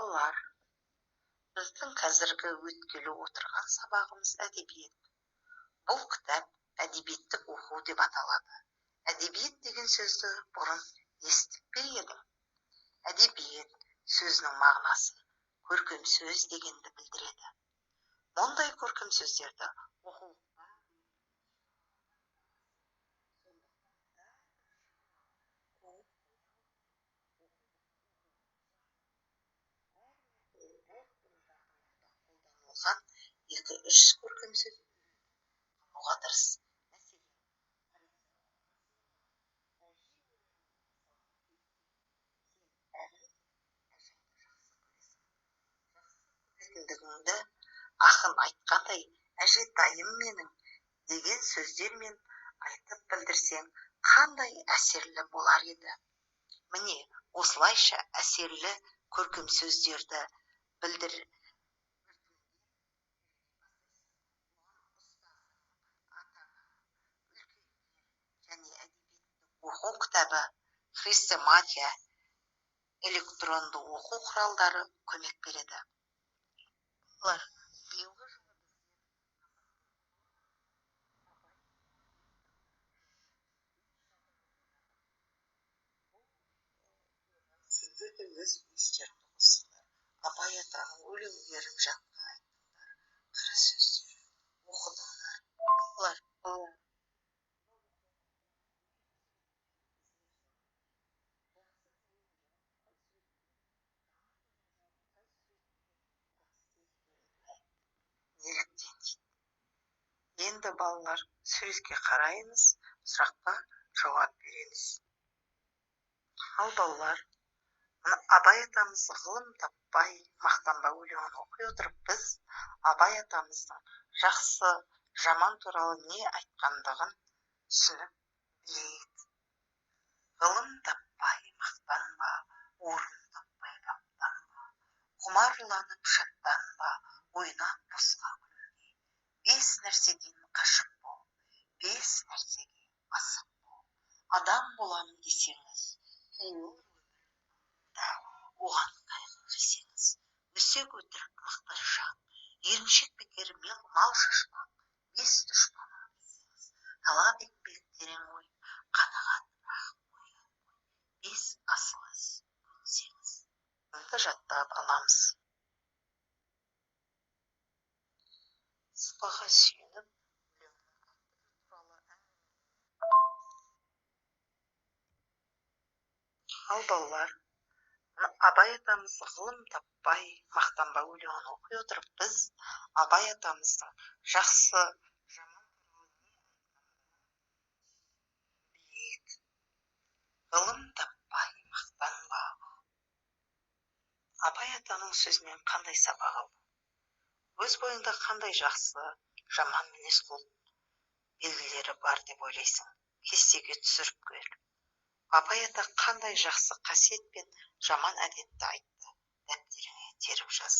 Балалар, біздің қазіргі өткелі отырған сабағымыз әдебиет. Бұл кітап әдебиеттік оқу деп аталады. Әдебиет деген сөзді бұрын естіп пе едің? Әдебиет сөзінің мағынасы көркем сөз дегенді білдіреді. Мұндай көркем сөздерді оқу қолданылған 2-3 көркем сөз қолдануға тырыс. Мәселендігіңді ақын айтқандай, әжетайым менің деген сөздермен айтып білдірсең, қандай әсерлі болар еді. Міне, осылайша әсерлі көркем сөздерді білдір. Және әдебиеттік оқу кітабы, хрестоматия, электронды оқу құралдары көмек береді. Сіздер де өз үлестеріңді қосыңдар. Абай атаның өлеңдерін жатқа айтыңдар, қара сөздер оқыдыңдар. Енді балалар, суретке қарайыңыз, сұраққа жауап береміз. Ал балалар, Абай атамыз ғылым таппай, мақтанбай өлеңін оқи отырып, біз Абай атамыздың жақсы, жаман туралы не айтқандығын түсініп білейік. Ғылым таппай, мақтанба, орын таппай, баптанба, құмарланып шаттанба, ойнап босқа күлме. 5 нәрседен қашып бол, 5 нәрсеге асық бол. Адам боламын десеңіз, оған қайғы жесеңіз, өсек өтірік мақтаншақ, еріншек бекер мал шашпақ, 5 дұшпанын десеңіз, талап етпек терең ой, қанағат ой, 5 асыл іс өтсеңіз. Жаттап аламыз. Сыбаға сүйеніп, ал балалар, Абай атамыз ғылым таппай, мақтанбай өлеңін оқи отырып, біз Абай атамыздың жақсы, жаман білейік. Ғылым таппай, мақтанба. Абай атаның сөзінен қандай сабақ алды? Өз бойыңда қандай жақсы, жаман мінез белгілері бар деп ойлайсың? Кестеге түсіріп көр. Абай ата қандай жақсы қасиет пен жаман әдетті айтты? Дәптеріңе теріп жаз.